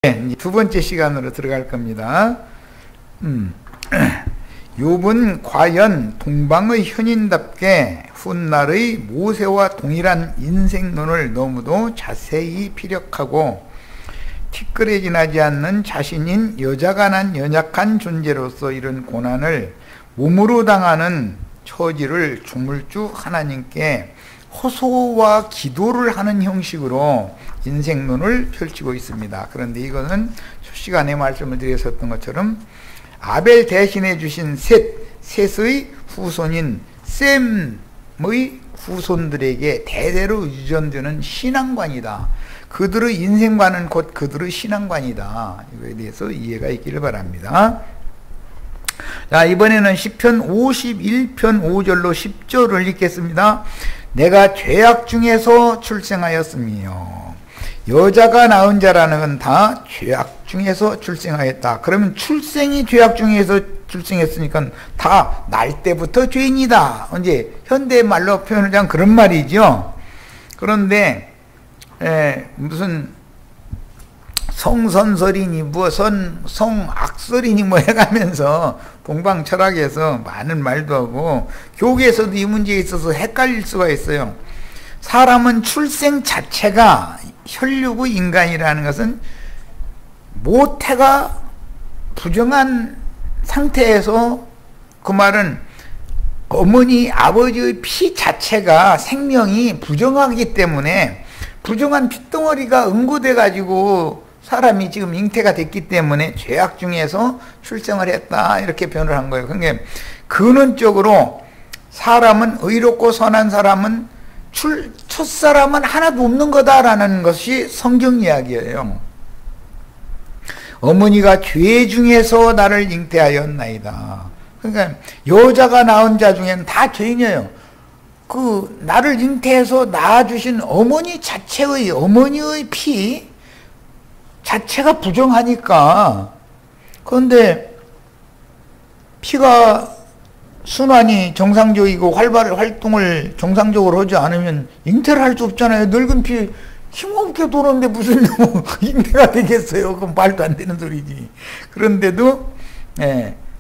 이제 두 번째 시간으로 들어갈 겁니다. 욥은 과연 동방의 현인답게 훗날의 모세와 동일한 인생론을 너무도 자세히 피력하고 티끌에 지나지 않는 자신인 여자가 난 연약한 존재로서 이런 고난을 몸으로 당하는 처지를 조물주 하나님께 호소와 기도를 하는 형식으로 인생론을 펼치고 있습니다. 그런데 이거는 첫 시간에 말씀을 드렸었던 것처럼 아벨 대신해 주신 셋의 후손인 셈의 후손들에게 대대로 유전되는 신앙관이다. 그들의 인생관은 곧 그들의 신앙관이다. 이거에 대해서 이해가 있기를 바랍니다. 자, 이번에는 시편 51편 5절로 10절을 읽겠습니다. 내가 죄악 중에서 출생하였으며 여자가 낳은 자라는 건 다 죄악 중에서 출생하였다. 그러면 출생이 죄악 중에서 출생했으니까 다 날 때부터 죄인이다. 이제 현대말로 표현하자면 그런 말이죠. 그런데 무슨 성선설이니 뭐 성악설이니 뭐 해가면서 동방 철학에서 많은 말도 하고 교계에서도 이 문제에 있어서 헷갈릴 수가 있어요. 사람은 출생 자체가 혈육의 인간이라는 것은 모태가 부정한 상태에서, 그 말은 어머니 아버지의 피 자체가 생명이 부정하기 때문에 부정한 핏덩어리가 응고돼 가지고 사람이 지금 잉태가 됐기 때문에 죄악 중에서 출생을 했다, 이렇게 표현을 한 거예요. 그러니까 근원적으로 사람은, 의롭고 선한 사람은 첫사람은 하나도 없는 거다라는 것이 성경 이야기예요. 어머니가 죄 중에서 나를 잉태하였나이다. 그러니까 여자가 낳은 자 중에는 다 죄인이에요. 그 나를 잉태해서 낳아주신 어머니 자체의, 어머니의 피 자체가 부정하니까. 그런데 피가 순환이 정상적이고 활동을 정상적으로 하지 않으면 잉태를 할 수 없잖아요. 늙은 피 힘없게 도는데 무슨 잉태가 되겠어요? 그건 말도 안 되는 소리지. 그런데도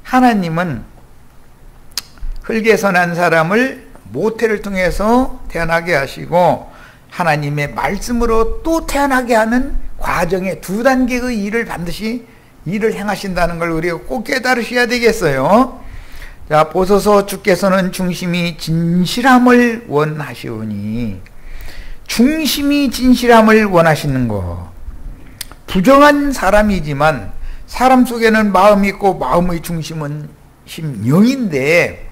하나님은 흙에서 난 사람을 모태를 통해서 태어나게 하시고 하나님의 말씀으로 또 태어나게 하는 과정의 두 단계의 일을 반드시 일을 행하신다는 걸 우리가 꼭 깨달으셔야 되겠어요. 자, 보소서 주께서는 중심이 진실함을 원하시오니, 중심이 진실함을 원하시는 거. 부정한 사람이지만 사람 속에는 마음이 있고 마음의 중심은 영인데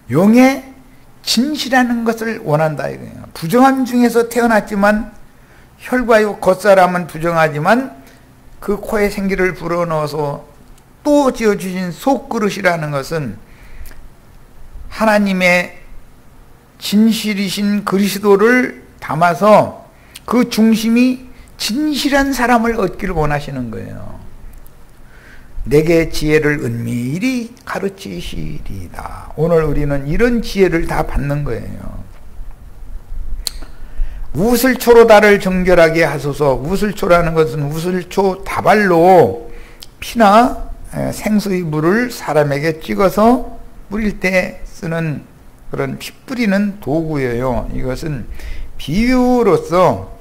영의 진실하는 것을 원한다 이거예요. 부정함 중에서 태어났지만 혈과 겉사람은 부정하지만 그 코에 생기를 불어넣어서 또 지어주신 속그릇이라는 것은 하나님의 진실이신 그리스도를 담아서 그 중심이 진실한 사람을 얻기를 원하시는 거예요. 내게 지혜를 은밀히 가르치시리다. 오늘 우리는 이런 지혜를 다 받는 거예요. 우슬초로 나를 정결하게 하소서. 우슬초라는 것은 우슬초 다발로 피나 생수의 물을 사람에게 찍어서 뿌릴 때 쓰는 그런 피 뿌리는 도구예요. 이것은 비유로서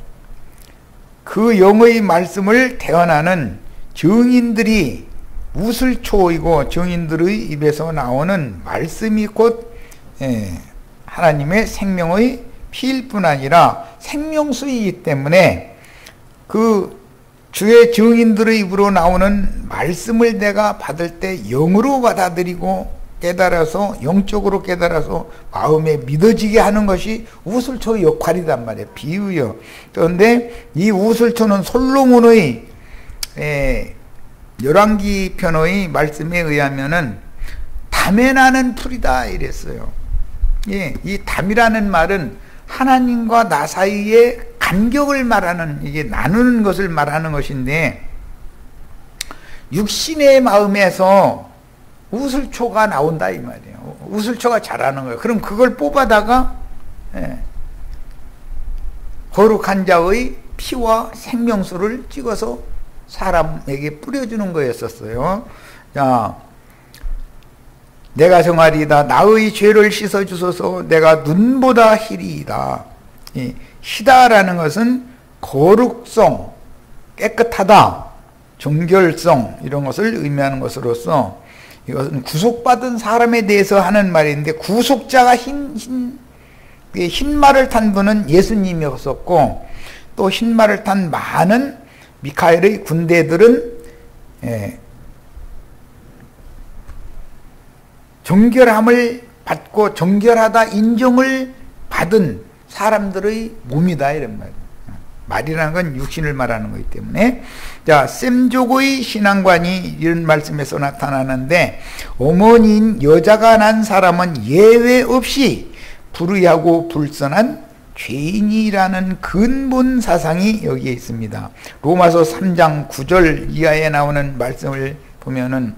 그 영의 말씀을 대언하는 증인들이 우슬초이고, 증인들의 입에서 나오는 말씀이 곧 하나님의 생명의 피일 뿐 아니라 생명수이기 때문에 그 주의 증인들의 입으로 나오는 말씀을 내가 받을 때 영으로 받아들이고 깨달아서, 영적으로 깨달아서 마음에 믿어지게 하는 것이 우슬초의 역할이란 말이에요. 비유요. 그런데 이 우슬초는 솔로몬의 열왕기 편의 말씀에 의하면은 담에 나는 풀이다 이랬어요. 예, 이 담이라는 말은 하나님과 나 사이의 간격을 말하는, 이게 나누는 것을 말하는 것인데, 육신의 마음에서 우슬초가 나온다 이 말이에요. 우슬초가 자라는 거예요. 그럼 그걸 뽑아다가 거룩한 자의 피와 생명수를 찍어서 사람에게 뿌려주는 거였었어요. 자, 내가 정하리이다. 나의 죄를 씻어주소서. 내가 눈보다 희리이다. 이 희다라는 것은 거룩성, 깨끗하다, 정결성 이런 것을 의미하는 것으로서 이것은 구속받은 사람에 대해서 하는 말인데, 구속자가 흰 말을 탄 분은 예수님이었었고, 또 흰 말을 탄 많은 미카엘의 군대들은 정결함을 받고 정결하다 인정을 받은 사람들의 몸이다 이런 말이에요. 말이라는 건 육신을 말하는 거기 때문에. 자, 셈족의 신앙관이 이런 말씀에서 나타나는데, 어머니인 여자가 난 사람은 예외 없이 불의하고 불선한 죄인이라는 근본 사상이 여기에 있습니다. 로마서 3장 9절 이하에 나오는 말씀을 보면은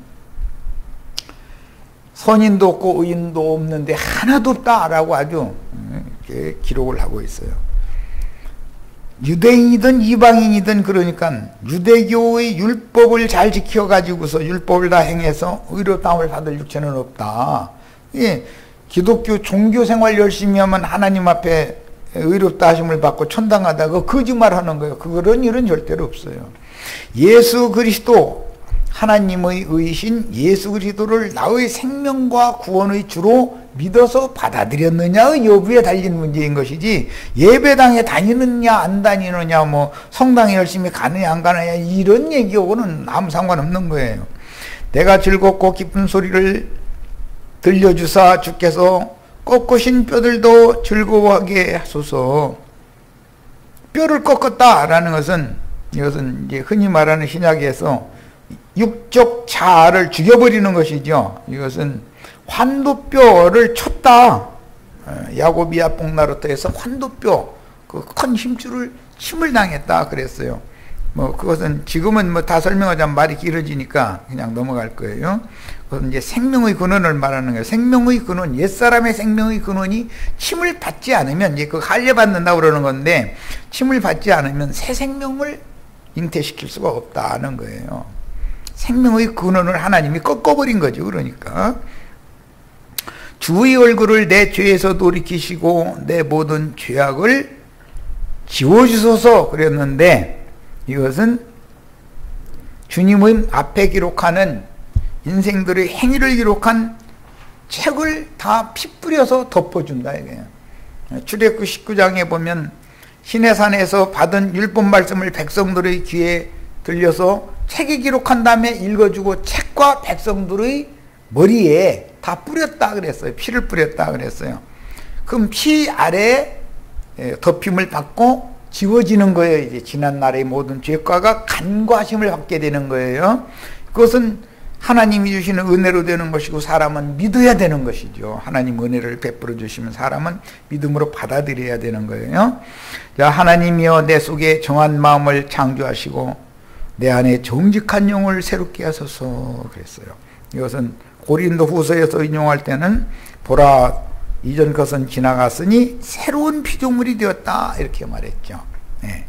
선인도 없고 의인도 없는데 하나도 없다라고 아주 이렇게 기록을 하고 있어요. 유대인이든 이방인이든, 그러니까 유대교의 율법을 잘 지켜가지고서 율법을 다 행해서 의롭다함을 받을 육체는 없다. 예, 기독교 종교생활 열심히 하면 하나님 앞에 의롭다 하심을 받고 천당하다가 거짓말하는 거예요. 그런 일은 절대로 없어요. 예수 그리스도, 하나님의 의신 예수 그리스도를 나의 생명과 구원의 주로 믿어서 받아들였느냐의 여부에 달린 문제인 것이지, 예배당에 다니느냐 안 다니느냐, 뭐 성당에 열심히 가느냐 안 가느냐 이런 얘기하고는 아무 상관없는 거예요. 내가 즐겁고 기쁜 소리를 들려주사 주께서 꺾으신 뼈들도 즐거워하게 하소서. 뼈를 꺾었다라는 것은, 이것은 이제 흔히 말하는 신약에서 육적 자아를 죽여버리는 것이죠. 이것은 환도뼈를 쳤다. 야고비아 복나루터에서 환도뼈, 그 큰 힘줄을 침을 당했다 그랬어요. 뭐 그것은 지금은 뭐 다 설명하자면 말이 길어지니까 그냥 넘어갈 거예요. 그것은 이제 생명의 근원을 말하는 거예요. 생명의 근원, 옛사람의 생명의 근원이 침을 받지 않으면, 이제 그 할례받는다고 그러는 건데, 침을 받지 않으면 새 생명을 잉태시킬 수가 없다는 거예요. 생명의 근원을 하나님이 꺾어버린 거죠. 그러니까 주의 얼굴을 내 죄에서 돌이키시고 내 모든 죄악을 지워주소서 그랬는데, 이것은 주님의 앞에 기록하는 인생들의 행위를 기록한 책을 다 피 뿌려서 덮어준다 이거예요. 출애굽기 19장에 보면 시내산에서 받은 율법 말씀을 백성들의 귀에 들려서 책에 기록한 다음에 읽어주고 책과 백성들의 머리에 다 뿌렸다 그랬어요. 피를 뿌렸다 그랬어요. 그럼 피 아래에 덮임을 받고 지워지는 거예요. 이제 지난날의 모든 죄과가 간과하심을 받게 되는 거예요. 그것은 하나님이 주시는 은혜로 되는 것이고, 사람은 믿어야 되는 것이죠. 하나님 은혜를 베풀어 주시면 사람은 믿음으로 받아들여야 되는 거예요. 자, 하나님이여 내 속에 정한 마음을 창조하시고 내 안에 정직한 영을 새롭게 하소서 그랬어요. 이것은 고린도 후서에서 인용할 때는 보라 이전 것은 지나갔으니 새로운 피조물이 되었다 이렇게 말했죠. 네.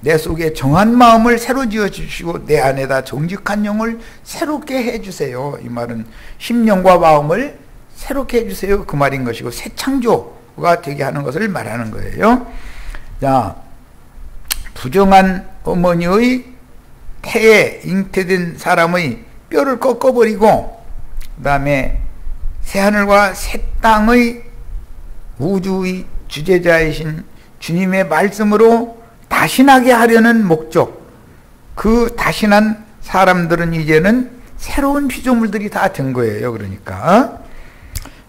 내 속에 정한 마음을 새로 지어주시고 내 안에다 정직한 영을 새롭게 해주세요. 이 말은 심령과 마음을 새롭게 해주세요 그 말인 것이고, 새 창조가 되게 하는 것을 말하는 거예요. 자, 부정한 어머니의 태에 잉태된 사람의 뼈를 꺾어버리고, 그 다음에 새하늘과 새 땅의 우주의 주재자이신 주님의 말씀으로 다신하게 하려는 목적, 그 다신한 사람들은 이제는 새로운 피조물들이 다 된 거예요. 그러니까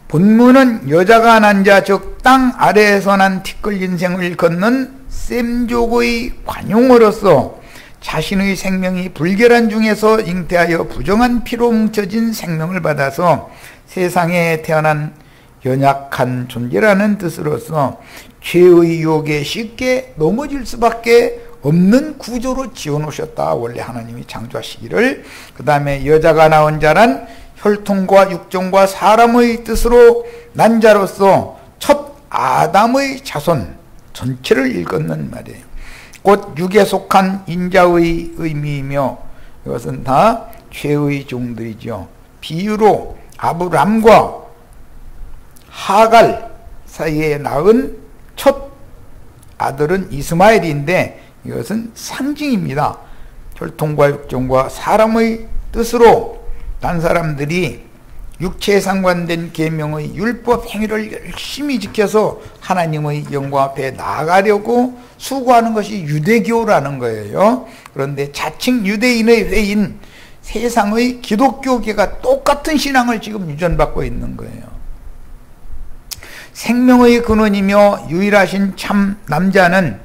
본문은 여자가 난 자, 즉 땅 아래에서 난 티끌 인생을 걷는 셈족의 관용으로서 자신의 생명이 불결한 중에서 잉태하여 부정한 피로 뭉쳐진 생명을 받아서 세상에 태어난 연약한 존재라는 뜻으로서 죄의 유혹에 쉽게 넘어질 수밖에 없는 구조로 지어놓으셨다. 원래 하나님이 창조하시기를. 그 다음에 여자가 낳은 자란 혈통과 육정과 사람의 뜻으로 난 자로서 첫 아담의 자손 전체를 일컫는 말이에요. 곧 육에 속한 인자의 의미이며 이것은 다 죄의 종들이죠. 비유로 아브람과 하갈 사이에 낳은 첫 아들은 이스마엘인데 이것은 상징입니다. 혈통과 육정과 사람의 뜻으로 난 사람들이 육체에 상관된 계명의 율법 행위를 열심히 지켜서 하나님의 영광 앞에 나아가려고 수고하는 것이 유대교라는 거예요. 그런데 자칭 유대인의 회인 세상의 기독교계가 똑같은 신앙을 지금 유전받고 있는 거예요. 생명의 근원이며 유일하신 참 남자는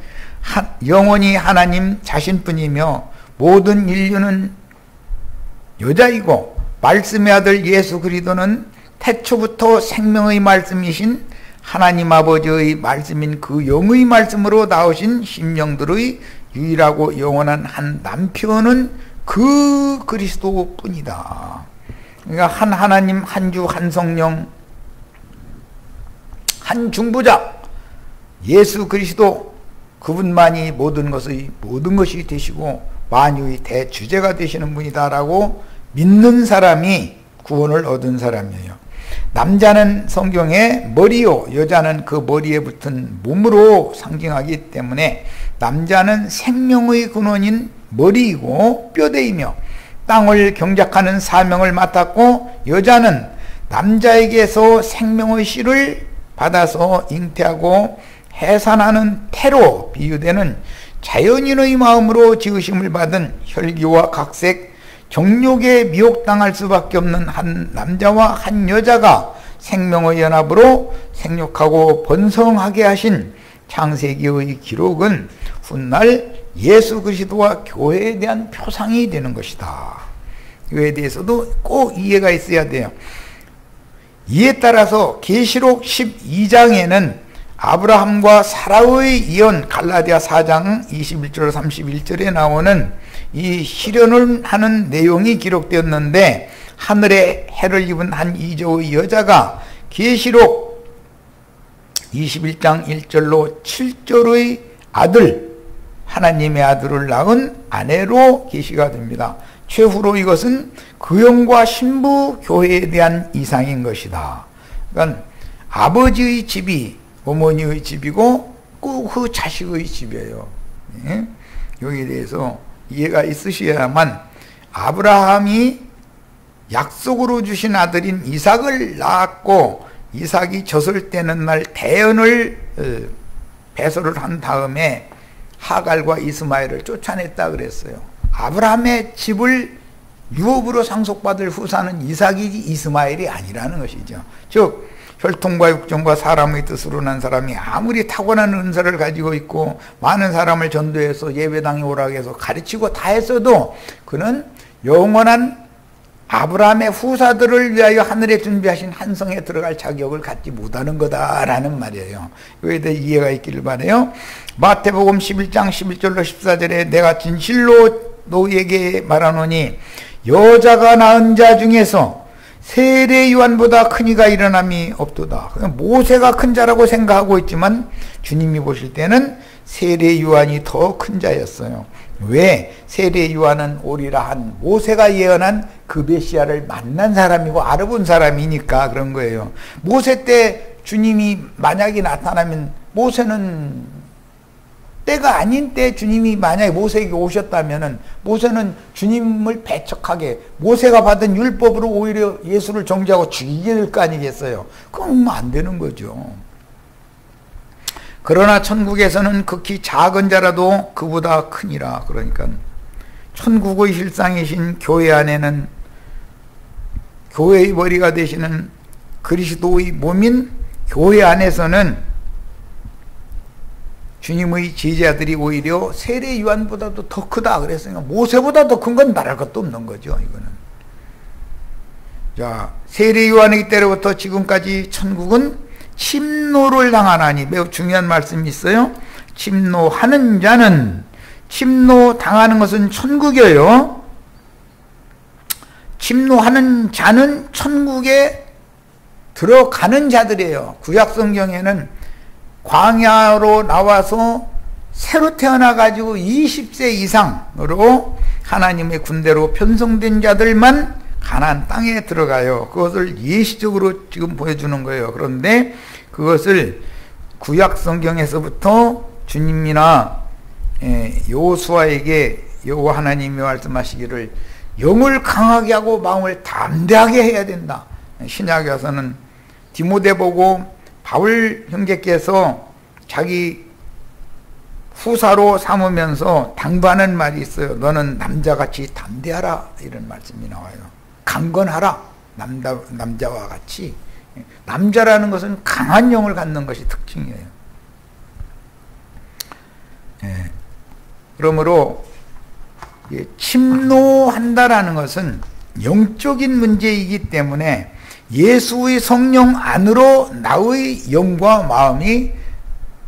영원히 하나님 자신뿐이며 모든 인류는 여자이고 말씀의 아들 예수 그리스도는 태초부터 생명의 말씀이신 하나님 아버지의 말씀인 그 영의 말씀으로 나오신 심령들의 유일하고 영원한 한 남편은 그 그리스도뿐이다. 그러니까 한 하나님, 한 주, 한 성령, 한 중보자 예수 그리스도 그분만이 모든 것이 되시고 만유의 대주제가 되시는 분이다라고 믿는 사람이 구원을 얻은 사람이에요. 남자는 성경의 머리요 여자는 그 머리에 붙은 몸으로 상징하기 때문에 남자는 생명의 근원인 머리이고 뼈대이며 땅을 경작하는 사명을 맡았고 여자는 남자에게서 생명의 씨를 받아서 잉태하고 해산하는 태로 비유되는 자연인의 마음으로 지으심을 받은 혈기와 각색 정욕에 미혹당할 수밖에 없는 한 남자와 한 여자가 생명의 연합으로 생육하고 번성하게 하신 창세기의 기록은 훗날 예수 그리스도와 교회에 대한 표상이 되는 것이다. 이거에 대해서도 꼭 이해가 있어야 돼요. 이에 따라서 계시록 12장에는 아브라함과 사라의 이혼 갈라디아 4장 21절 31절에 나오는 이 실현을 하는 내용이 기록되었는데 하늘에 해를 입은 한 이조의 여자가 계시록 21장 1절로 7절의 아들 하나님의 아들을 낳은 아내로 계시가 됩니다. 최후로 이것은 구형과 신부 교회에 대한 이상인 것이다. 그러니까 아버지의 집이 어머니의 집이고 그 자식의 집이에요. 예? 여기에 대해서 이해가 있으셔야만 아브라함이 약속으로 주신 아들인 이삭을 낳았고 이삭이 젖을 떼는 날 대언을 배설을 한 다음에 하갈과 이스마엘을 쫓아냈다 그랬어요. 아브라함의 집을 유업으로 상속받을 후사는 이삭이지 이스마엘이 아니라는 것이죠. 즉 혈통과 육정과 사람의 뜻으로 난 사람이 아무리 타고난 은사를 가지고 있고 많은 사람을 전도해서 예배당에 오라고 해서 가르치고 다 했어도 그는 영원한 아브라함의 후사들을 위하여 하늘에 준비하신 한 성에 들어갈 자격을 갖지 못하는 거다라는 말이에요. 이거에 대해 이해가 있기를 바라요. 마태복음 11장 11절로 14절에 내가 진실로 너희에게 말하노니 여자가 낳은 자 중에서 세례 요한보다 큰 이가 일어남이 없도다. 모세가 큰 자라고 생각하고 있지만 주님이 보실 때는 세례 요한이 더 큰 자였어요. 왜? 세례 요한은 오리라 한 모세가 예언한 그 메시아를 만난 사람이고 알아본 사람이니까 그런 거예요. 모세 때 주님이 만약에 나타나면 모세는 때가 아닌 때 주님이 만약에 모세에게 오셨다면은 모세는 주님을 배척하게 모세가 받은 율법으로 오히려 예수를 정죄하고 죽이게 될 거 아니겠어요? 그건 안 되는 거죠. 그러나 천국에서는 극히 작은 자라도 그보다 크니라. 그러니까 천국의 실상이신 교회 안에는 교회의 머리가 되시는 그리스도의 몸인 교회 안에서는 주님의 제자들이 오히려 세례 요한보다도 더 크다 그랬으니까 모세보다 더 큰 건 말할 것도 없는 거죠. 이거는. 자, 세례 요한의 때로부터 지금까지 천국은 침노를 당하나니 매우 중요한 말씀이 있어요. 침노하는 자는 침노 당하는 것은 천국이에요. 침노하는 자는 천국에 들어가는 자들이에요. 구약 성경에는 광야로 나와서 새로 태어나가지고 20세 이상으로 하나님의 군대로 편성된 자들만 가나안 땅에 들어가요. 그것을 예시적으로 지금 보여주는 거예요. 그런데 그것을 구약 성경에서부터 주님이나 여호수아에게 여호와 하나님이 말씀하시기를 영을 강하게 하고 마음을 담대하게 해야 된다. 신약에 와서는 디모데 보고 바울 형제께서 자기 후사로 삼으면서 당부하는 말이 있어요. 너는 남자같이 담대하라, 이런 말씀이 나와요. 강건하라, 남자와 같이. 남자라는 것은 강한 영을 갖는 것이 특징이에요. 그러므로 침노한다라는 것은 영적인 문제이기 때문에 예수의 성령 안으로 나의 영과 마음이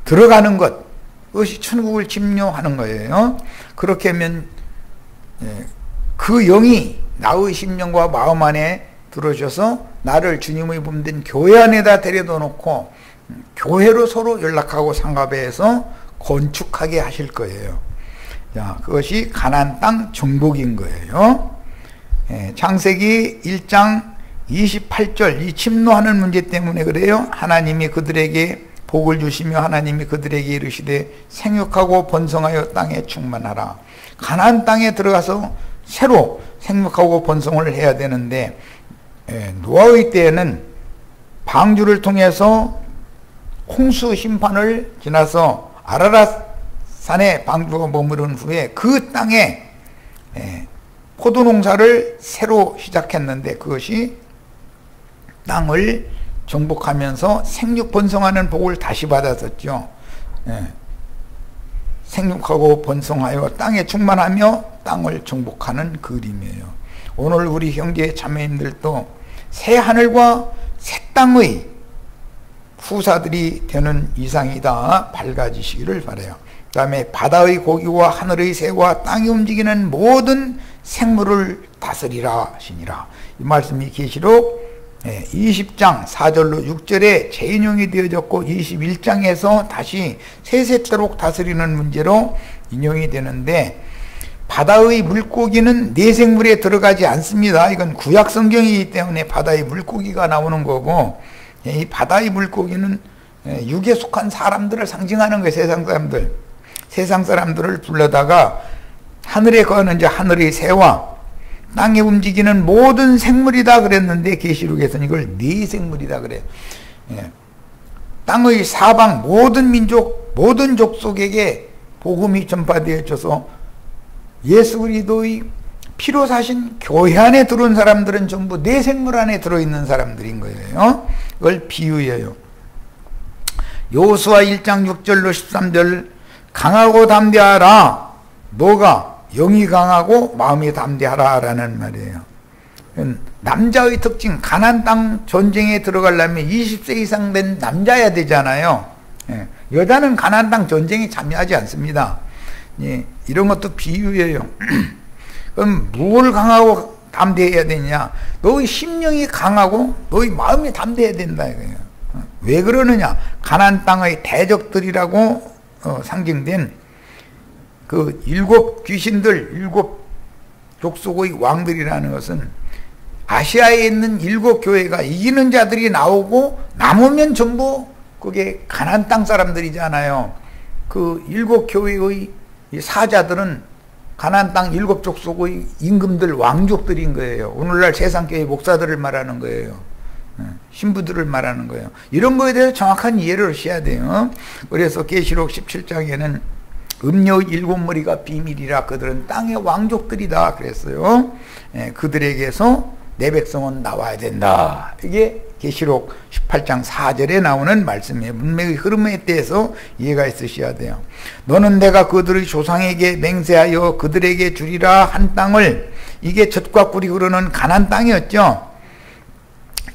들어가는 것, 그것이 천국을 침노하는 거예요. 그렇게 하면 그 영이 나의 심령과 마음 안에 들어오셔서 나를 주님의 몸된 교회 안에다 데려다 놓고 교회로 서로 연락하고 상갑해서 건축하게 하실 거예요. 자, 그것이 가나안 땅 정복인 거예요. 창세기 1장 28절, 이 침노하는 문제 때문에 그래요. 하나님이 그들에게 복을 주시며 하나님이 그들에게 이르시되 생육하고 번성하여 땅에 충만하라. 가나안 땅에 들어가서 새로 생육하고 번성을 해야 되는데 노아의 때에는 방주를 통해서 홍수 심판을 지나서 아라랏 산에 방주가 머무른 후에 그 땅에 포도 농사를 새로 시작했는데 그것이 땅을 정복하면서 생육 번성하는 복을 다시 받았었죠. 생육하고 번성하여 땅에 충만하며 땅을 정복하는 그림이에요. 오늘 우리 형제 자매님들도 새 하늘과 새 땅의 후사들이 되는 이상이다 밝아지시기를 바라요. 그 다음에 바다의 고기와 하늘의 새와 땅이 움직이는 모든 생물을 다스리라 하시니라. 이 말씀이 계시록 20장 4절로 6절에 재인용이 되어졌고 21장에서 다시 세세토록 다스리는 문제로 인용이 되는데 바다의 물고기는 내생물에 들어가지 않습니다. 이건 구약 성경이기 때문에 바다의 물고기가 나오는 거고 이 바다의 물고기는 육에 속한 사람들을 상징하는 거예요. 세상 사람들을 불러다가 하늘에 거하는 자 하늘의 새와 땅에 움직이는 모든 생물이다 그랬는데 계시록에서는 이걸 내생물이다 그래요. 땅의 사방 모든 민족 모든 족속에게 복음이 전파되어져서 예수 그리스도의 피로 사신 교회 안에 들어온 사람들은 전부 내생물 안에 들어있는 사람들인 거예요. 그걸 비유해요. 여호수아 1장 6절로 13절 강하고 담대하라. 너가 영이 강하고 마음이 담대하라 라는 말이에요. 남자의 특징, 가나안 땅 전쟁에 들어가려면 20세 이상 된 남자야 되잖아요. 여자는 가나안 땅 전쟁에 참여하지 않습니다. 이런 것도 비유예요. 그럼 뭘 강하고 담대해야 되냐? 너의 심령이 강하고 너의 마음이 담대해야 된다 이거예요. 왜 그러느냐? 가나안 땅의 대적들이라고 상징된 그 7 귀신들, 7 족속의 왕들이라는 것은 아시아에 있는 7 교회가 이기는 자들이 나오고 남으면 전부 그게 가나안 땅 사람들이잖아요. 그 7 교회의 사자들은 가나안 땅 7 족속의 임금들, 왕족들인 거예요. 오늘날 세상교회 목사들을 말하는 거예요. 신부들을 말하는 거예요. 이런 거에 대해서 정확한 이해를 하셔야 돼요. 그래서 계시록 17장에는 음녀의 7머리가 비밀이라 그들은 땅의 왕족들이다 그랬어요. 그들에게서 내 백성은 나와야 된다. 이게 계시록 18장 4절에 나오는 말씀이에요. 문맥의 흐름에 대해서 이해가 있으셔야 돼요. 너는 내가 그들의 조상에게 맹세하여 그들에게 주리라 한 땅을, 이게 젖과 꿀이 흐르는 가나안 땅이었죠.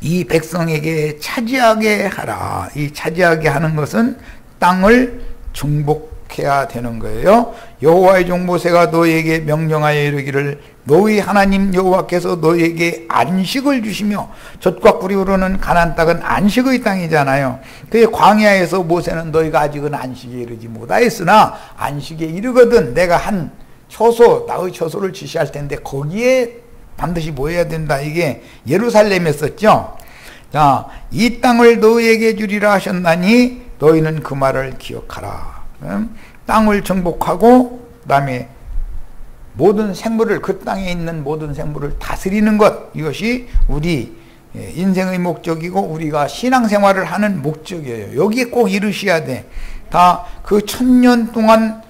이 백성에게 차지하게 하라. 이 차지하게 하는 것은 땅을 정복해야 되는 거예요. 여호와의 종 모세가 너에게 명령하여 이르기를 너희 하나님 여호와께서 너희에게 안식을 주시며 젖과 꿀이 흐르는 가나안 땅은 안식의 땅이잖아요. 그 광야에서 모세는 너희가 아직은 안식에 이르지 못하였으나 안식에 이르거든 내가 한 처소, 나의 처소를 지시할 텐데 거기에 반드시 모여야 된다. 이게 예루살렘이었었죠. 자, 이 땅을 너희에게 주리라 하셨나니 너희는 그 말을 기억하라. 땅을 정복하고 그다음에 모든 생물을, 그 땅에 있는 모든 생물을 다스리는 것, 이것이 우리 인생의 목적이고 우리가 신앙생활을 하는 목적이에요. 여기에 꼭 이르셔야 돼. 다 그 1000년 동안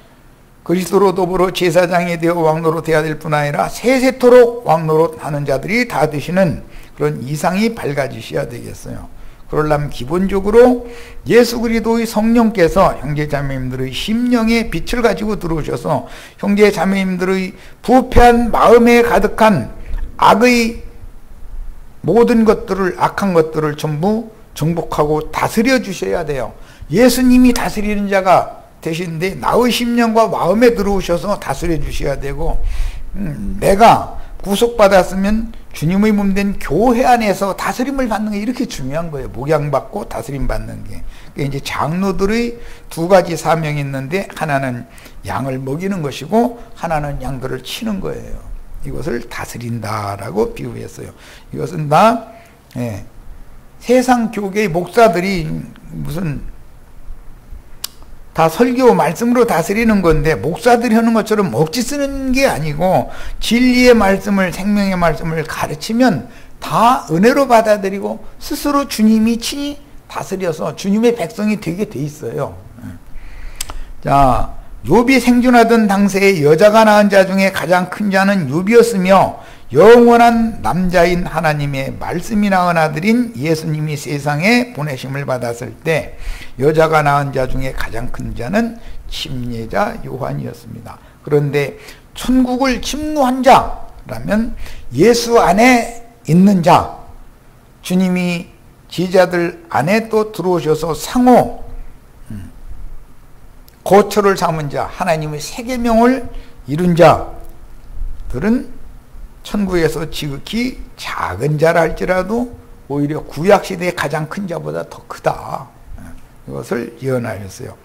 그리스도로 더불어 제사장이 되어 왕노릇 해야 될 뿐 아니라 세세토록 왕노릇 하는 자들이 다 되시는 그런 이상이 밝아지셔야 되겠어요. 그러려면 기본적으로 예수 그리스도의 성령께서 형제자매님들의 심령에 빛을 가지고 들어오셔서 형제자매님들의 부패한 마음에 가득한 악의 모든 것들을, 악한 것들을 전부 정복하고 다스려 주셔야 돼요. 예수님이 다스리는 자가 되시는데 나의 심령과 마음에 들어오셔서 다스려 주셔야 되고, 내가 구속받았으면 주님의 몸 된 교회 안에서 다스림을 받는 게 이렇게 중요한 거예요. 목양받고 다스림 받는 게. 그러니까 이제 장로들의 두 가지 사명이 있는데, 하나는 양을 먹이는 것이고 하나는 양들을 치는 거예요. 이것을 다스린다라고 비유했어요. 이것은 다 세상 교계의 목사들이 무슨 다 설교 말씀으로 다스리는 건데, 목사들이 하는 것처럼 억지 쓰는 게 아니고 진리의 말씀을, 생명의 말씀을 가르치면 다 은혜로 받아들이고 스스로 주님이 친히 다스려서 주님의 백성이 되게 돼 있어요. 자, 욥이 생존하던 당시에 여자가 낳은 자 중에 가장 큰 자는 욥이었으며 영원한 남자인 하나님의 말씀이 낳은 아들인 예수님이 세상에 보내심을 받았을 때 여자가 낳은 자 중에 가장 큰 자는 침례자 요한이었습니다. 그런데 천국을 침노한 자라면 예수 안에 있는 자, 주님이 제자들 안에 또 들어오셔서 상호 거처를 삼은 자, 하나님의 세계명을 이룬 자들은 천국에서 지극히 작은 자라 할지라도 오히려 구약시대의 가장 큰 자보다 더 크다. 이것을 예언하였어요.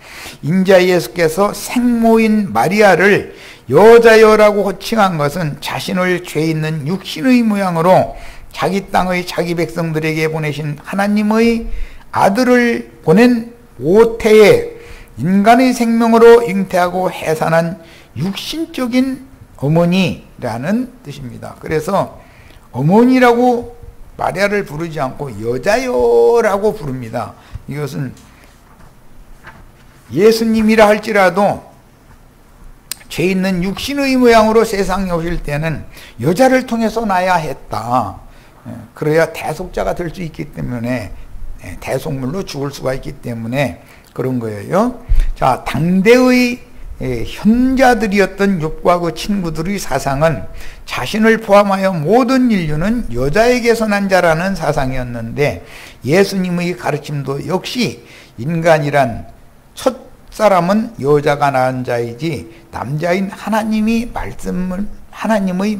인자 예수께서 생모인 마리아를 여자여라고 호칭한 것은 자신을 죄 있는 육신의 모양으로 자기 땅의 자기 백성들에게 보내신 하나님의 아들을 보낸 모태에 인간의 생명으로 잉태하고 해산한 육신적인 어머니라는 뜻입니다. 그래서 어머니라고 마리아를 부르지 않고 여자여라고 부릅니다. 이것은 예수님이라 할지라도 죄 있는 육신의 모양으로 세상에 오실 때는 여자를 통해서 나야 했다. 그래야 대속자가 될 수 있기 때문에, 대속물로 죽을 수가 있기 때문에 그런 거예요. 자, 당대의 현자들이었던 욥과 그 친구들의 사상은 자신을 포함하여 모든 인류는 여자에게서 난 자라는 사상이었는데, 예수님의 가르침도 역시 인간이란 첫 사람은 여자가 낳은 자이지 남자인 하나님의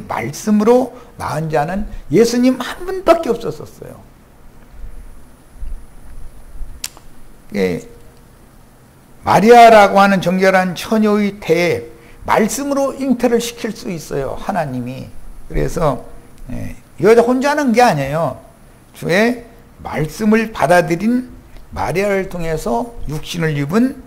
말씀으로 낳은 자는 예수님 한 분밖에 없었어요. 마리아라고 하는 정결한 처녀의 태에 말씀으로 잉태를 시킬 수 있어요, 하나님이. 그래서 여자 혼자 하는 게 아니에요. 주의 말씀을 받아들인 마리아를 통해서 육신을 입은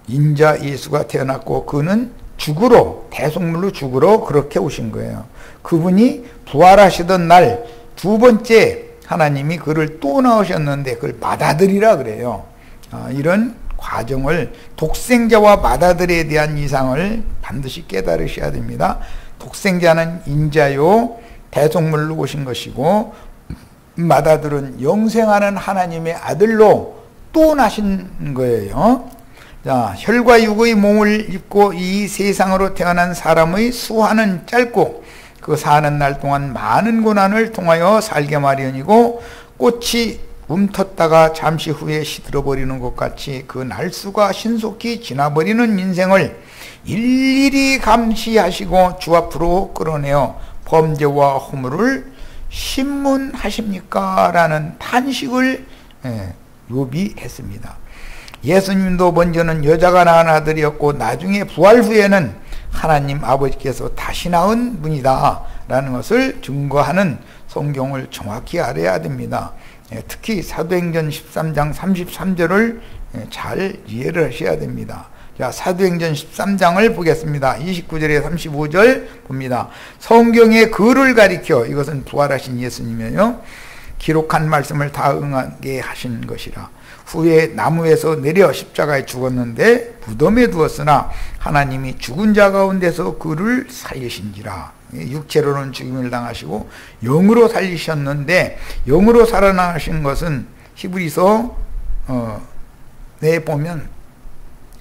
인자 예수가 태어났고, 그는 죽으러, 대속물로 죽으러 그렇게 오신 거예요. 그분이 부활하시던 날 두 번째 하나님이 그를 또 낳으셨는데 그걸 맏아들이라 그래요. 이런 과정을, 독생자와 맏아들에 대한 이상을 반드시 깨달으셔야 됩니다. 독생자는 인자요 대속물로 오신 것이고, 맏아들은 영생하는 하나님의 아들로 또 나신 거예요. 자, 혈과 육의 몸을 입고 이 세상으로 태어난 사람의 수하는 짧고 그 사는 날 동안 많은 고난을 통하여 살게 마련이고, 꽃이 움텄다가 잠시 후에 시들어버리는 것 같이 그 날수가 신속히 지나버리는 인생을 일일이 감시하시고 주 앞으로 끌어내어 범죄와 허물을 신문하십니까? 라는 탄식을 욥이 했습니다. 예수님도 먼저는 여자가 낳은 아들이었고 나중에 부활 후에는 하나님 아버지께서 다시 낳은 분이다 라는 것을 증거하는 성경을 정확히 알아야 됩니다. 특히 사도행전 13장 33절을 잘 이해를 하셔야 됩니다. 자, 사도행전 13장을 보겠습니다. 29절에 35절 봅니다. 성경의 글을 가리켜, 이것은 부활하신 예수님이에요, 기록한 말씀을 다 응하게 하신 것이라. 후에 나무에서 내려 십자가에 죽었는데 무덤에 두었으나 하나님이 죽은 자 가운데서 그를 살리신지라. 육체로는 죽임을 당하시고 영으로 살리셨는데, 영으로 살아나신 것은 히브리서 내 보면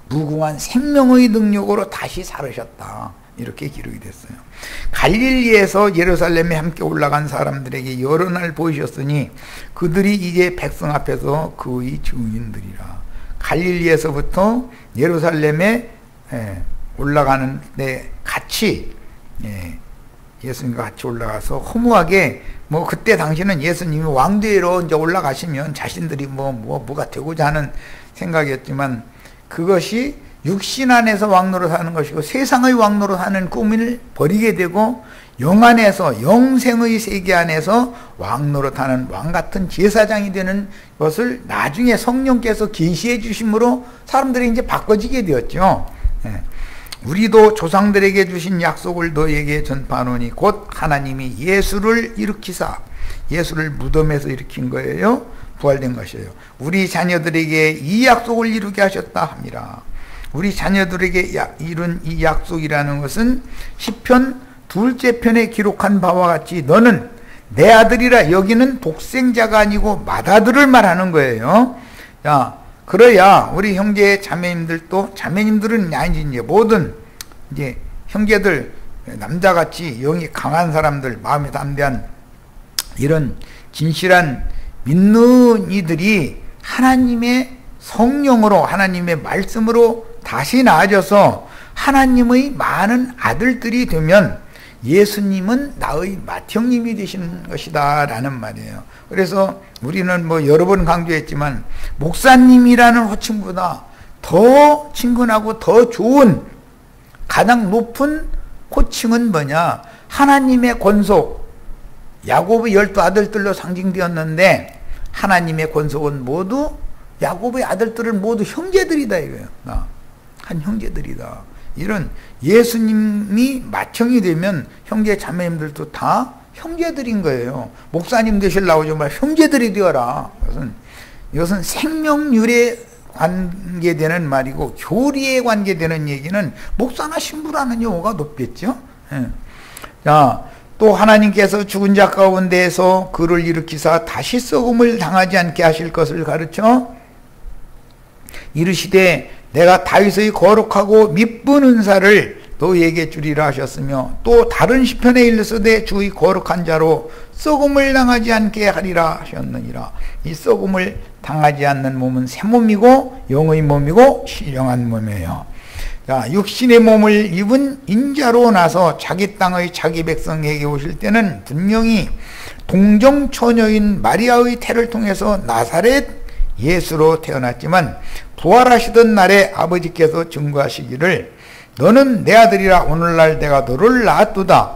무궁한 생명의 능력으로 다시 살으셨다, 이렇게 기록이 됐어요. 갈릴리에서 예루살렘에 함께 올라간 사람들에게 여러 날 보이셨으니 그들이 이제 백성 앞에서 그의 증인들이라. 갈릴리에서부터 예루살렘에 올라가는데 같이 예수님과 같이 올라가서 허무하게, 뭐 그때 당시는 예수님이 왕대로 이제 올라가시면 자신들이 뭐가 되고자 하는 생각이었지만, 그것이 육신 안에서 왕노릇 하는 것이고 세상의 왕노릇 하는 꿈을 버리게 되고 영 안에서, 영생의 세계 안에서 왕노릇 하는 왕같은 제사장이 되는 것을 나중에 성령께서 계시해 주심으로 사람들이 이제 바꿔지게 되었죠. 우리도 조상들에게 주신 약속을 너에게 전파하노니 곧 하나님이 예수를 일으키사, 예수를 무덤에서 일으킨 거예요. 부활된 것이에요. 우리 자녀들에게 이 약속을 이루게 하셨다 함이라. 우리 자녀들에게 이룬 이 약속이라는 것은 시편 2째 편에 기록한 바와 같이 너는 내 아들이라 여기는 독생자가 아니고 맏아들을 말하는 거예요. 자, 그래야 우리 형제 자매님들도, 자매님들은 아니지, 이제 모든 이제 형제들, 남자같이 영이 강한 사람들, 마음이 담대한 이런 진실한 믿는 이들이 하나님의 성령으로, 하나님의 말씀으로 다시 나아져서 하나님의 많은 아들들이 되면 예수님은 나의 맏형님이 되시는 것이다 라는 말이에요. 그래서 우리는 뭐 여러 번 강조했지만 목사님이라는 호칭보다 더 친근하고 더 좋은, 가장 높은 호칭은 뭐냐? 하나님의 권속. 야곱의 12아들들로 상징되었는데 하나님의 권속은 모두, 야곱의 아들들은 모두 형제들이다 이거예요. 한 형제들이다. 이런 예수님이 맏형이 되면 형제 자매님들도 다 형제들인 거예요. 목사님 되시려고 정말 형제들이 되어라. 이것은 생명률에 관계되는 말이고 교리에 관계되는 얘기는 목사나 신부라는 용어가 높겠죠. 자, 또 하나님께서 죽은 자 가운데에서 그를 일으키사 다시 썩음을 당하지 않게 하실 것을 가르쳐 이르시되 내가 다윗의 거룩하고 미쁜 은사를 너에게 주리라 하셨으며, 또 다른 시편에 일러서되 주의 거룩한 자로 썩음을 당하지 않게 하리라 하셨느니라. 이 썩음을 당하지 않는 몸은 새 몸이고 영의 몸이고 신령한 몸이에요. 자, 육신의 몸을 입은 인자로 나서 자기 땅의 자기 백성에게 오실 때는 분명히 동정 처녀인 마리아의 태를 통해서 나사렛 예수로 태어났지만, 부활하시던 날에 아버지께서 증거하시기를 너는 내 아들이라 오늘날 내가 너를 낳았도다.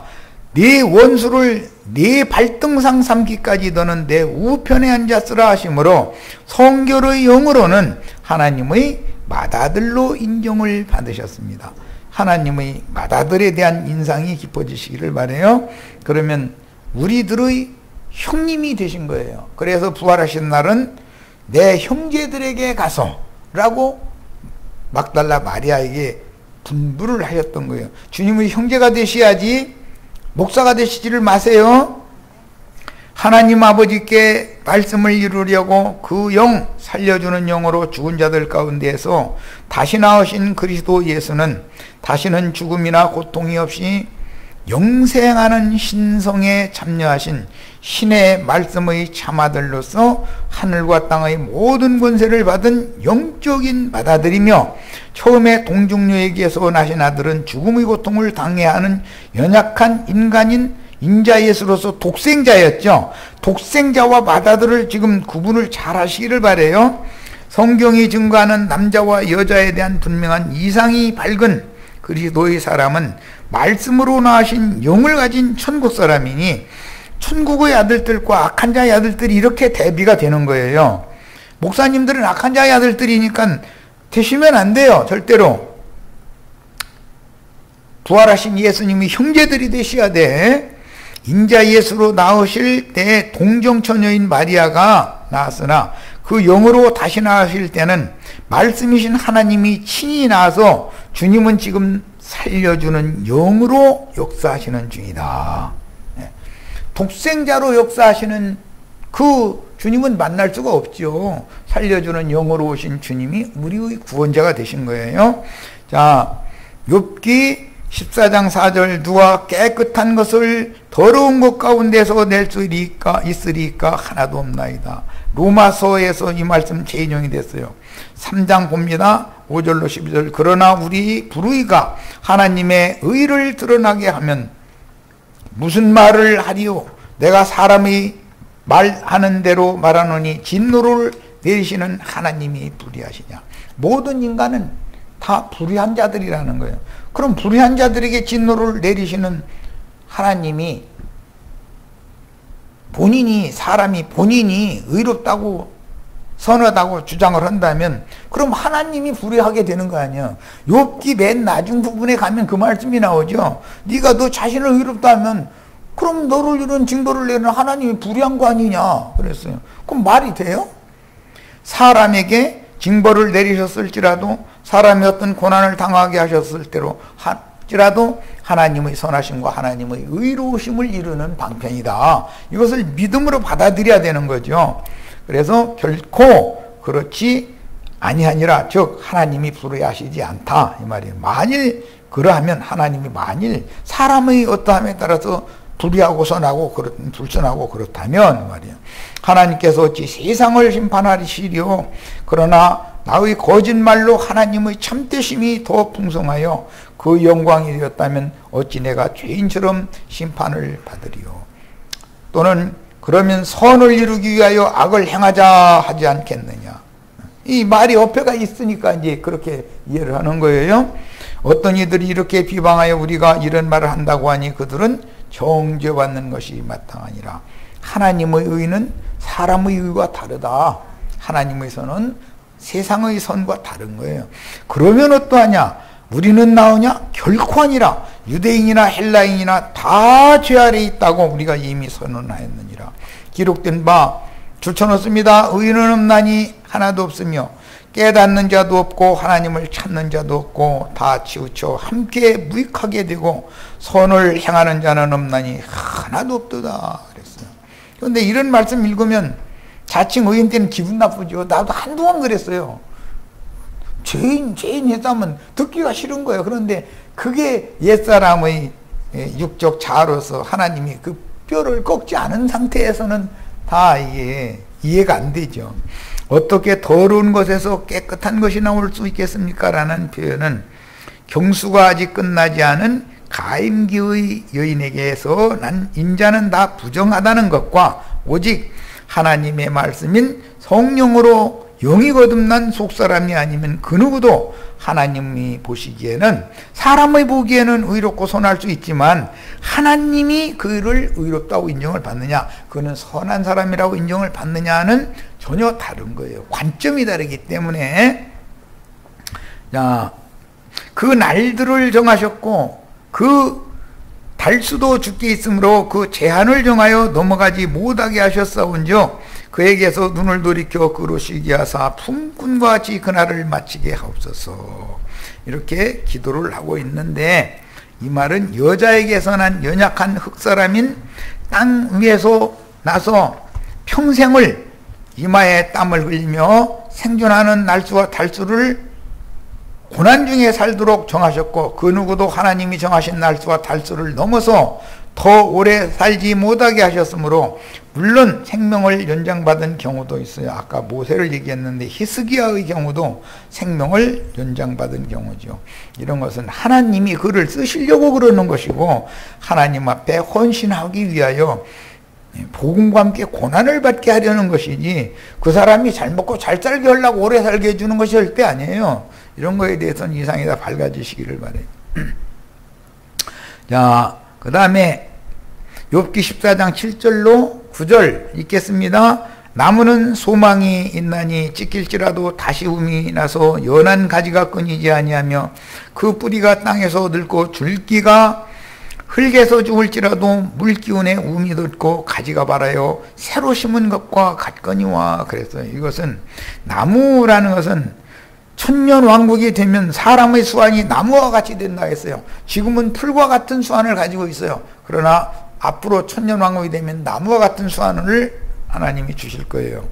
네 원수를 네 발등상 삼기까지 너는 내 우편에 앉았으라 하시므로 성결의 영으로는 하나님의 맏아들로 인정을 받으셨습니다. 하나님의 맏아들에 대한 인상이 깊어지시기를 바라요. 그러면 우리들의 형님이 되신 거예요. 그래서 부활하신 날은 내 형제들에게 가서 라고 막달라 마리아에게 분부를 하셨던 거예요. 주님의 형제가 되셔야지 목사가 되시지를 마세요. 하나님 아버지께 말씀을 이루려고 그 영, 살려주는 영으로 죽은 자들 가운데에서 다시 나오신 그리스도 예수는 다시는 죽음이나 고통이 없이 영생하는 신성에 참여하신 신의 말씀의 참아들로서 하늘과 땅의 모든 권세를 받은 영적인 맏아들이며, 처음에 동정녀에게서 나신 아들은 죽음의 고통을 당해야 하는 연약한 인간인 인자 예수로서 독생자였죠. 독생자와 맏아들을 지금 구분을 잘 하시기를 바라요. 성경이 증거하는 남자와 여자에 대한 분명한 이상이 밝은 그리스도의 사람은 말씀으로 나으신 영을 가진 천국 사람이니 천국의 아들들과 악한 자의 아들들이 이렇게 대비가 되는 거예요. 목사님들은 악한 자의 아들들이니까 되시면 안 돼요. 절대로. 부활하신 예수님이 형제들이 되셔야 돼. 인자 예수로 나오실 때 동정처녀인 마리아가 나왔으나 그 영으로 다시 나오실 때는 말씀이신 하나님이 친히 나와서 주님은 지금 살려주는 영으로 역사하시는 중이다. 독생자로 역사하시는 그 주님은 만날 수가 없죠. 살려주는 영으로 오신 주님이 우리의 구원자가 되신 거예요. 자, 욥기 14장 4절 누가 깨끗한 것을 더러운 것 가운데서 낼 수 있으리까 하나도 없나이다. 로마서에서 이 말씀 재인용이 됐어요. 3장 봅니다. 5절로 12절 그러나 우리 불의가 하나님의 의를 드러나게 하면 무슨 말을 하리요? 내가 사람이 말하는 대로 말하노니 진노를 내리시는 하나님이 불의하시냐. 모든 인간은 다 불의한 자들이라는 거예요. 그럼 불의한 자들에게 진노를 내리시는 하나님이 사람이 본인이 의롭다고 선하다고 주장을 한다면 그럼 하나님이 불의하게 되는 거 아니야. 욥기 맨 나중 부분에 가면 그 말씀이 나오죠. 네가 너 자신을 의롭다 하면 그럼 너를 이런 징벌을 내는 하나님이 불의한 거 아니냐 그랬어요. 그럼 말이 돼요? 사람에게 징벌을 내리셨을지라도 사람이 어떤 고난을 당하게 하셨을 때로 할지라도 하나님의 선하심과 하나님의 의로우심을 이루는 방편이다. 이것을 믿음으로 받아들여야 되는 거죠. 그래서 결코 그렇지 아니하니라, 즉 하나님이 불의하시지 않다 이 말이에요. 만일 그러하면 하나님이 만일 사람의 어떠함에 따라서 불의하고 선하고 불선하고 그렇다면 말이에요. 하나님께서 어찌 세상을 심판하시리요. 그러나 나의 거짓말로 하나님의 참되심이 더 풍성하여 그 영광이 되었다면 어찌 내가 죄인처럼 심판을 받으리요. 또는 그러면 선을 이루기 위하여 악을 행하자 하지 않겠느냐. 이 말이 어폐가 있으니까 이제 그렇게 이해를 하는 거예요. 어떤 이들이 이렇게 비방하여 우리가 이런 말을 한다고 하니 그들은 정죄받는 것이 마땅하니라. 하나님의 의는 사람의 의와 다르다. 하나님의 선은 세상의 선과 다른 거예요. 그러면 어떠하냐? 우리는 나오냐? 결코 아니라. 유대인이나 헬라인이나 다 죄 아래 있다고 우리가 이미 선언하였느니라. 기록된 바 줄쳐놓습니다. 의인은 없나니 하나도 없으며 깨닫는 자도 없고 하나님을 찾는 자도 없고 다 치우쳐 함께 무익하게 되고 선을 행하는 자는 없나니 하나도 없도다 그랬어요. 그런데 이런 말씀 읽으면 자칭 의인 때는 기분 나쁘죠. 나도 한동안 그랬어요. 죄인 했다면 듣기가 싫은 거예요. 그런데 그게 옛사람의 육적 자아로서 하나님이 그 뼈를 꺾지 않은 상태에서는 다 이게 이해가 안 되죠. 어떻게 더러운 것에서 깨끗한 것이 나올 수 있겠습니까? 라는 표현은 경수가 아직 끝나지 않은 가임기의 여인에게서 난 인자는 다 부정하다는 것과 오직 하나님의 말씀인 성령으로 영이 거듭난 속사람이 아니면 그 누구도 하나님이 보시기에는, 사람의 보기에는 의롭고 선할 수 있지만 하나님이 그를 의롭다고 인정을 받느냐, 그는 선한 사람이라고 인정을 받느냐는 전혀 다른 거예요. 관점이 다르기 때문에. 자, 그 날들을 정하셨고 그 달수도 주께 있으므로 그 제한을 정하여 넘어가지 못하게 하셨사온즉 그에게서 눈을 돌이켜 그로 쉬게 하사 품꾼과 같이 그날을 마치게 하옵소서. 이렇게 기도를 하고 있는데, 이 말은 여자에게서 난 연약한 흙사람인 땅 위에서 나서 평생을 이마에 땀을 흘리며 생존하는 날수와 달수를 고난 중에 살도록 정하셨고, 그 누구도 하나님이 정하신 날수와 달수를 넘어서 더 오래 살지 못하게 하셨으므로 물론 생명을 연장받은 경우도 있어요. 아까 모세를 얘기했는데 히스기야의 경우도 생명을 연장받은 경우죠. 이런 것은 하나님이 그를 쓰시려고 그러는 것이고 하나님 앞에 헌신하기 위하여 복음과 함께 고난을 받게 하려는 것이지 그 사람이 잘 먹고 잘 살게 하려고 오래 살게 해주는 것이 절대 아니에요. 이런 거에 대해서는 이상이 다 밝아지시기를 바래요. 자, 그 다음에 욥기 14장 7절로 9절 읽겠습니다. 나무는 소망이 있나니 찢길지라도 다시 um이 나서 연한 가지가 끊이지 아니하며 그 뿌리가 땅에서 늙고 줄기가 흙에서 죽을지라도 물기운에 um이 돋고 가지가 발하여 새로 심은 것과 같거니와 그랬어요. 이것은 나무라는 것은 천년왕국이 되면 사람의 수완이 나무와 같이 된다 했어요. 지금은 풀과 같은 수완을 가지고 있어요. 그러나 앞으로 천년왕국이 되면 나무와 같은 수완을 하나님이 주실 거예요.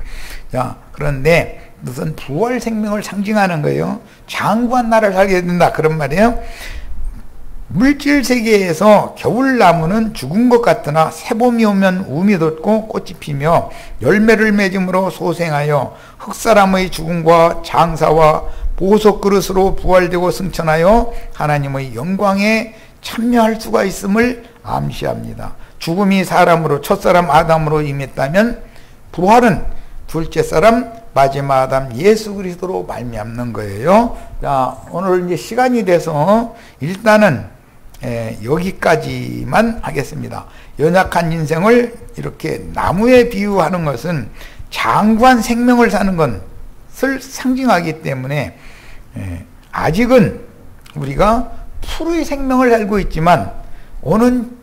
자, 그런데 무슨 부활 생명을 상징하는 거예요. 장구한 날을 살게 된다 그런 말이에요. 물질 세계에서 겨울나무는 죽은 것 같으나 새봄이 오면 um이 돋고 꽃이 피며 열매를 맺음으로 소생하여 흙사람의 죽음과 장사와 보석 그릇으로 부활되고 승천하여 하나님의 영광에 참여할 수가 있음을 암시합니다. 죽음이 사람으로 첫사람 아담으로 임했다면 부활은 둘째 사람 마지막 아담 예수 그리스도로 말미암는 거예요. 자, 오늘 이제 시간이 돼서 일단은 여기까지만 하겠습니다. 연약한 인생을 이렇게 나무에 비유하는 것은 장구한 생명을 사는 것을 상징하기 때문에 아직은 우리가 풀의 생명을 살고 있지만 오는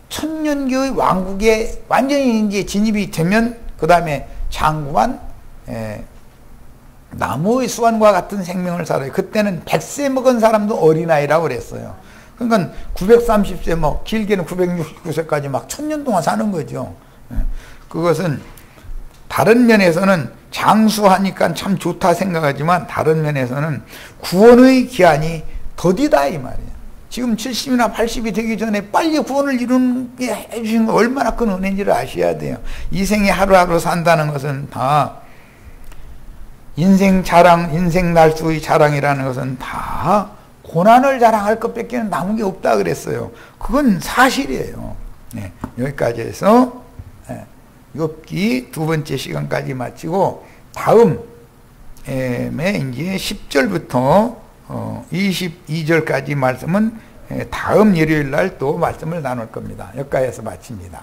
천년교의 왕국에 완전히 이제 진입이 되면 그 다음에 장구한 나무의 수완과 같은 생명을 살아요. 그때는 100세 먹은 사람도 어린아이라고 그랬어요. 그러니까 930세 뭐 길게는 969세까지 막 1000년 동안 사는 거죠. 그것은 다른 면에서는 장수하니까 참 좋다 생각하지만 다른 면에서는 구원의 기한이 더디다 이 말이에요. 지금 70이나 80이 되기 전에 빨리 구원을 이루게 해주신 거 얼마나 큰 은혜인지를 아셔야 돼요. 이 생에 하루하루 산다는 것은 다 인생 자랑, 인생 날수의 자랑이라는 것은 다 고난을 자랑할 것밖에 남은 게 없다 그랬어요. 그건 사실이에요. 네, 여기까지 해서 욥기 두 번째 시간까지 마치고 다음에 이제 10절부터 22절까지 말씀은 다음 일요일 날 또 말씀을 나눌 겁니다. 여기까지 해서 마칩니다.